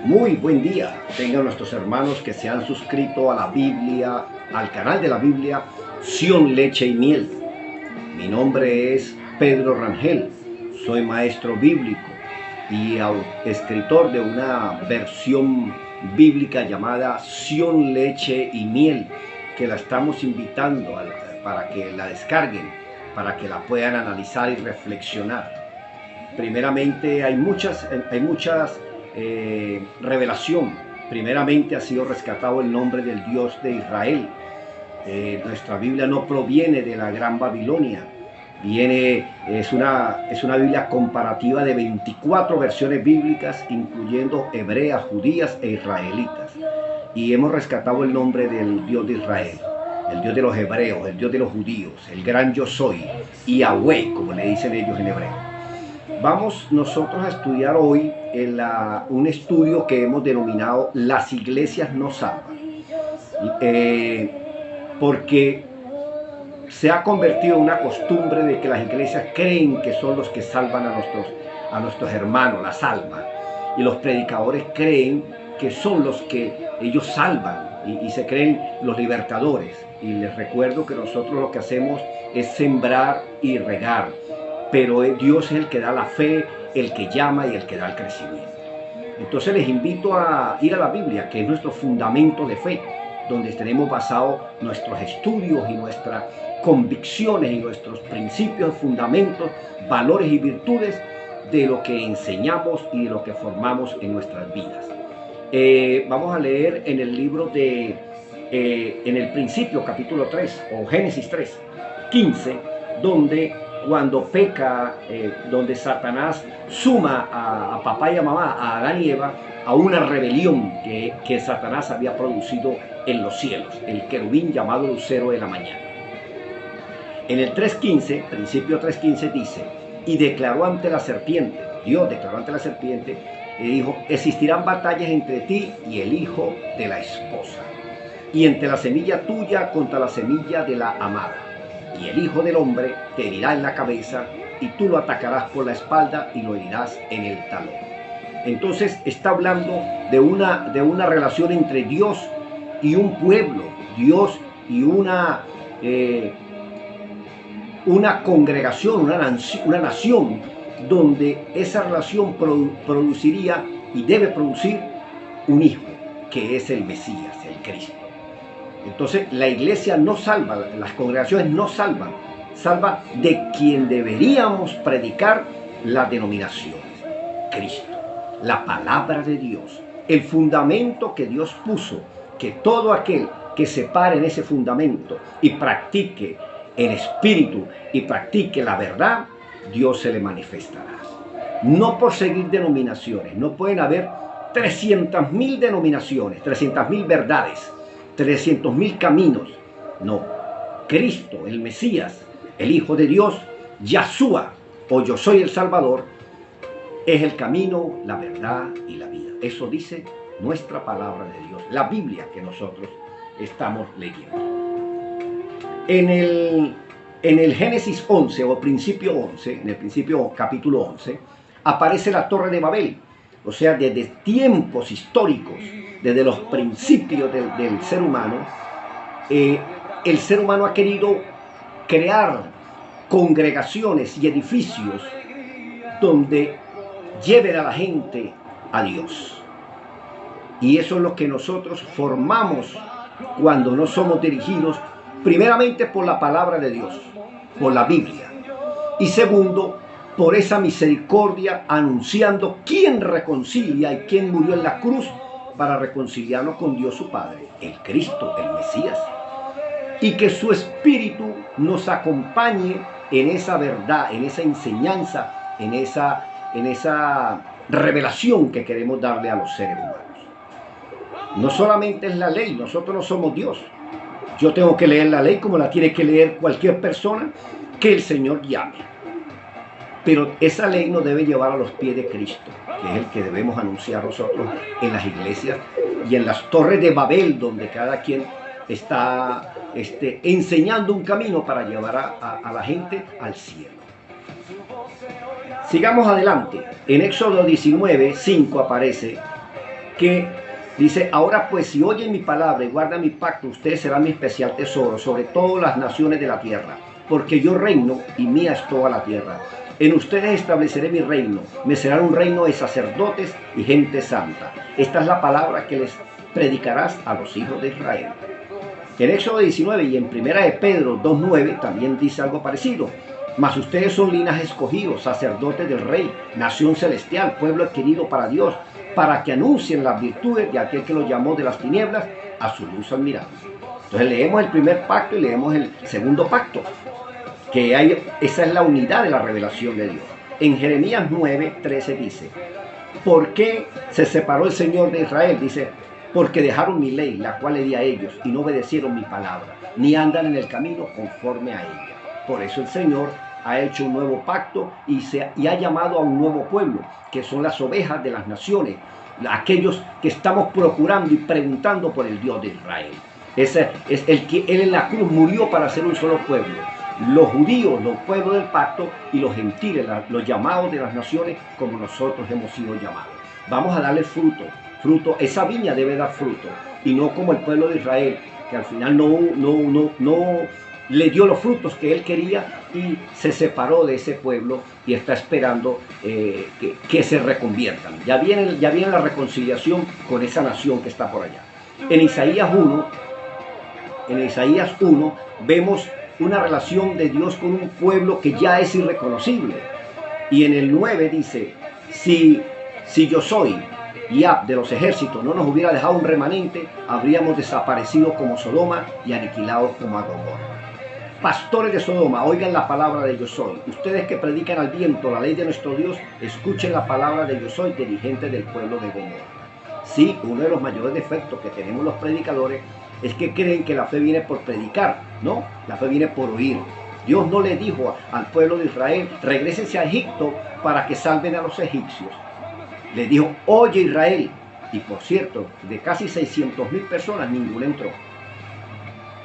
Muy buen día tengan nuestros hermanos que se han suscrito a la Biblia, al canal de la Biblia, Sion, Leche y Miel. Mi nombre es Pedro Rangel, soy maestro bíblico y escritor de una versión bíblica llamada Sion, Leche y Miel, que la estamos invitando para que la descarguen, para que la puedan analizar y reflexionar. Primeramente hay muchas revelación. Primeramente ha sido rescatado el nombre del Dios de Israel. Nuestra Biblia no proviene de la Gran Babilonia. Es una Biblia comparativa de 24 versiones bíblicas, incluyendo hebreas, judías e israelitas. Y hemos rescatado el nombre del Dios de Israel, el Dios de los hebreos, el Dios de los judíos, el gran yo soy, Yahweh, como le dicen ellos en hebreo. Vamos nosotros a estudiar hoy un estudio que hemos denominado Las iglesias no salvan, porque se ha convertido en una costumbre de que las iglesias creen que son los que salvan a nuestros hermanos, la salvan, y los predicadores creen que son los que ellos salvan y se creen los libertadores. Y les recuerdo que nosotros lo que hacemos es sembrar y regar, pero Dios es el que da la fe, el que llama y el que da el crecimiento. Entonces les invito a ir a la Biblia, que es nuestro fundamento de fe, donde tenemos basado nuestros estudios y nuestras convicciones y nuestros principios, fundamentos, valores y virtudes de lo que enseñamos y de lo que formamos en nuestras vidas. Vamos a leer en el libro en el principio, capítulo 3, o Génesis 3, 15, donde cuando peca, donde Satanás suma a papá y a mamá, a Adán y Eva, a una rebelión que Satanás había producido en los cielos, el querubín llamado lucero de la mañana. En el 3.15, principio 3.15 dice, y declaró ante la serpiente, Dios declaró ante la serpiente, y dijo, existirán batallas entre ti y el hijo de la esposa, y entre la semilla tuya contra la semilla de la amada. Y el Hijo del Hombre te herirá en la cabeza, y tú lo atacarás por la espalda y lo herirás en el talón. Entonces está hablando de una relación entre Dios y un pueblo, Dios y una congregación, una nación, donde esa relación produciría y debe producir un hijo, que es el Mesías, el Cristo. Entonces la iglesia no salva, las congregaciones no salvan, salva de quien deberíamos predicar las denominaciones, Cristo, la palabra de Dios, el fundamento que Dios puso, que todo aquel que se pare en ese fundamento y practique en espíritu y practique la verdad, Dios se le manifestará. No por seguir denominaciones, no pueden haber 300.000 denominaciones, 300.000 verdades, 300.000 caminos. No, Cristo, el Mesías, el Hijo de Dios, Yahshua, o yo soy el Salvador, es el camino, la verdad y la vida. Eso dice nuestra palabra de Dios, la Biblia que nosotros estamos leyendo. En el Génesis 11 o principio 11, en el principio capítulo 11, aparece la Torre de Babel. O sea, desde tiempos históricos, desde los principios del ser humano, el ser humano ha querido crear congregaciones y edificios donde lleven a la gente a Dios. Y eso es lo que nosotros formamos cuando no somos dirigidos primeramente por la palabra de Dios, por la Biblia. Y segundo, por esa misericordia, anunciando quién reconcilia y quién murió en la cruz para reconciliarnos con Dios su Padre, el Cristo, el Mesías. Y que su Espíritu nos acompañe en esa verdad, en esa enseñanza, en esa revelación que queremos darle a los seres humanos. No solamente es la ley, nosotros no somos Dios. Yo tengo que leer la ley como la tiene que leer cualquier persona que el Señor llame. Pero esa ley nos debe llevar a los pies de Cristo, que es el que debemos anunciar nosotros en las iglesias y en las torres de Babel, donde cada quien está enseñando un camino para llevar a la gente al cielo. Sigamos adelante. En Éxodo 19:5 aparece que dice, ahora pues si oyen mi palabra y guardan mi pacto, ustedes serán mi especial tesoro sobre todas las naciones de la tierra, porque yo reino y mía es toda la tierra. En ustedes estableceré mi reino, me será un reino de sacerdotes y gente santa. Esta es la palabra que les predicarás a los hijos de Israel. En Éxodo 19 y en 1 de Pedro 2:9 también dice algo parecido. Mas ustedes son linaje escogido, sacerdotes del Rey, nación celestial, pueblo adquirido para Dios, para que anuncien las virtudes de aquel que los llamó de las tinieblas a su luz admirable. Entonces leemos el primer pacto y leemos el segundo pacto, que esa es la unidad de la revelación de Dios. En Jeremías 9:13 dice, ¿por qué se separó el Señor de Israel? Dice, porque dejaron mi ley, la cual le di a ellos, y no obedecieron mi palabra, ni andan en el camino conforme a ella. Por eso el Señor ha hecho un nuevo pacto y ha llamado a un nuevo pueblo, que son las ovejas de las naciones, aquellos que estamos procurando y preguntando por el Dios de Israel. Ese es el que Él en la cruz murió para ser un solo pueblo. Los judíos, los pueblos del pacto, y los gentiles, los llamados de las naciones, como nosotros hemos sido llamados. Vamos a darle fruto. Esa viña debe dar fruto, y no como el pueblo de Israel, que al final no le dio los frutos que él quería y se separó de ese pueblo y está esperando que se reconviertan. Ya viene la reconciliación con esa nación que está por allá. En Isaías 1 vemos una relación de Dios con un pueblo que ya es irreconocible. Y en el 9 dice, si yo soy Yahvé de los ejércitos no nos hubiera dejado un remanente, habríamos desaparecido como Sodoma y aniquilados como a Gomorra. Pastores de Sodoma, oigan la palabra de yo soy. Ustedes que predican al viento la ley de nuestro Dios, escuchen la palabra de yo soy, dirigente del pueblo de Gomorra. Sí, uno de los mayores defectos que tenemos los predicadores es que creen que la fe viene por predicar. No, la fe viene por oír. Dios no le dijo al pueblo de Israel, regrésense a Egipto para que salven a los egipcios. Le dijo, oye Israel, y por cierto, de casi 600,000 personas, ninguna entró.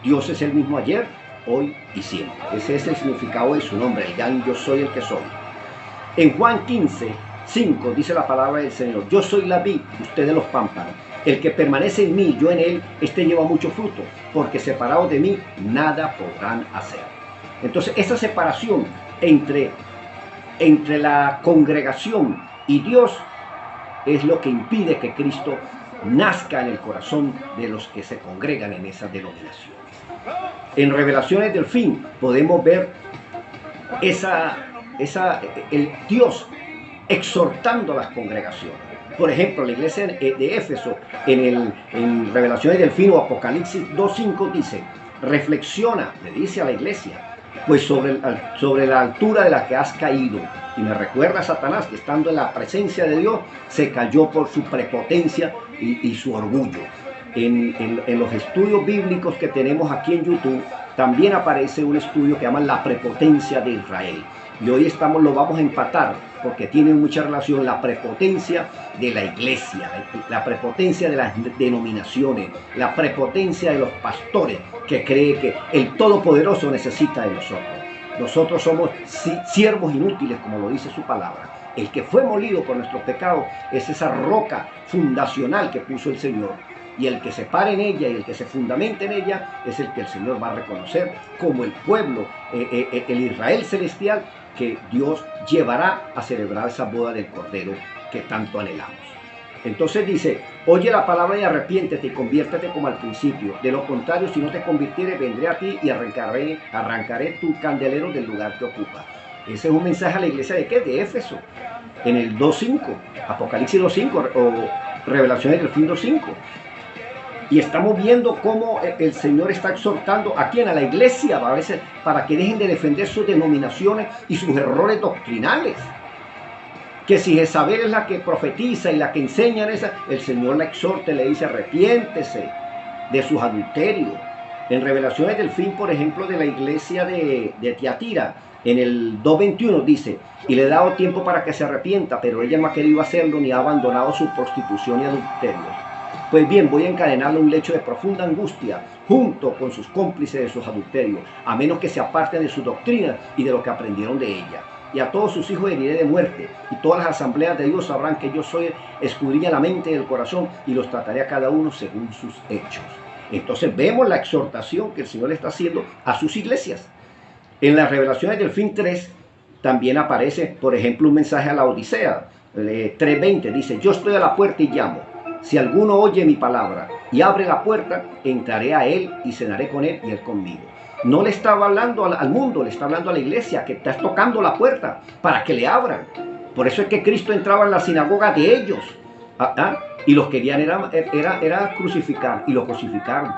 Dios es el mismo ayer, hoy y siempre. Ese es el significado de su nombre, el gran yo soy el que soy. En Juan 15:5 dice la palabra del Señor, yo soy la vid, ustedes los pámpanos. El que permanece en mí, yo en él, este lleva mucho fruto, porque separados de mí, nada podrán hacer. Entonces, esa separación entre la congregación y Dios es lo que impide que Cristo nazca en el corazón de los que se congregan en esas denominaciones. En Revelaciones del Fin podemos ver el Dios exhortando a las congregaciones. Por ejemplo, la iglesia de Éfeso, en Revelaciones del Fin o Apocalipsis 2:5 dice, reflexiona, le dice a la iglesia, pues sobre la altura de la que has caído. Y me recuerda a Satanás que estando en la presencia de Dios se cayó por su prepotencia y su orgullo. En los estudios bíblicos que tenemos aquí en YouTube también aparece un estudio que llaman la prepotencia de Israel. Y hoy lo vamos a empatar porque tiene mucha relación la prepotencia de la iglesia, la prepotencia de las denominaciones, la prepotencia de los pastores que cree que el Todopoderoso necesita de nosotros. Nosotros somos siervos inútiles, como lo dice su palabra. El que fue molido por nuestros pecados es esa roca fundacional que puso el Señor. Y el que se pare en ella y el que se fundamente en ella es el que el Señor va a reconocer como el pueblo, el Israel celestial que Dios llevará a celebrar esa boda del Cordero que tanto anhelamos. Entonces dice, oye la palabra y arrepiéntete y conviértete como al principio. De lo contrario, si no te convirtieres, vendré a ti y arrancaré tu candelero del lugar que ocupa. Ese es un mensaje a la iglesia de ¿qué? De Éfeso. En el 2:5, Apocalipsis 2:5 o Revelaciones del Fin 2:5. Y estamos viendo cómo el Señor está exhortando a quien, a la iglesia, a veces, para que dejen de defender sus denominaciones y sus errores doctrinales. Que si Jezabel es la que profetiza y la que enseña el Señor la exhorta y le dice arrepiéntese de sus adulterios. En Revelaciones del Fin, por ejemplo, de la iglesia de Tiatira, en el 2:21 dice, y le he dado tiempo para que se arrepienta, pero ella no ha querido hacerlo ni ha abandonado su prostitución y adulterios. Pues bien, voy a encadenarle un lecho de profunda angustia junto con sus cómplices de sus adulterios, a menos que se aparten de su doctrina y de lo que aprendieron de ella. y a todos sus hijos heriré de muerte, y todas las asambleas de Dios sabrán que yo soy, escudriña la mente y el corazón, y los trataré a cada uno según sus hechos. Entonces vemos la exhortación que el Señor le está haciendo a sus iglesias. En las revelaciones del fin 3 también aparece, por ejemplo, un mensaje a la Odisea. 3:20 dice: yo estoy a la puerta y llamo. Si alguno oye mi palabra y abre la puerta, entraré a él y cenaré con él y él conmigo. No le estaba hablando al mundo, le está hablando a la iglesia, que está tocando la puerta para que le abran. Por eso es que Cristo entraba en la sinagoga de ellos. Y los querían era crucificar, y lo crucificaron.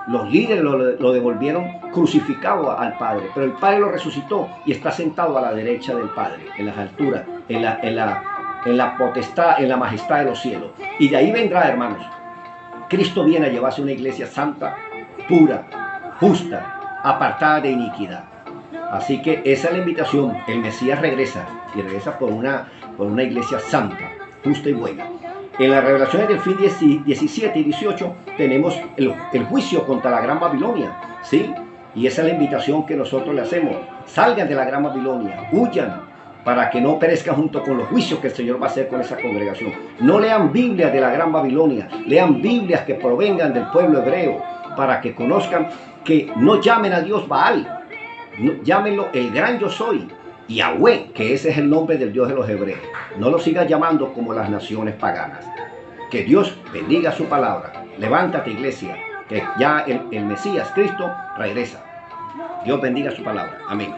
Los líderes lo devolvieron crucificado al Padre, pero el Padre lo resucitó y está sentado a la derecha del Padre, en las alturas, en la potestad, en la majestad de los cielos. Y de ahí vendrá, hermanos. Cristo viene a llevarse una iglesia santa, pura, justa, apartada de iniquidad. Así que esa es la invitación. El Mesías regresa, y regresa por una iglesia santa, justa y buena. En las revelaciones del fin 17 y 18 tenemos el juicio contra la Gran Babilonia, ¿sí? Y esa es la invitación que nosotros le hacemos. Salgan de la Gran Babilonia, huyan, para que no perezcan junto con los juicios que el Señor va a hacer con esa congregación. No lean Biblias de la Gran Babilonia, lean Biblias que provengan del pueblo hebreo, para que conozcan que no llamen a Dios Baal, no, llámenlo el gran yo soy, Yahweh, que ese es el nombre del Dios de los hebreos. No lo sigas llamando como las naciones paganas. Que Dios bendiga su palabra. Levántate, iglesia, que ya el Mesías Cristo regresa. Dios bendiga su palabra. Amén.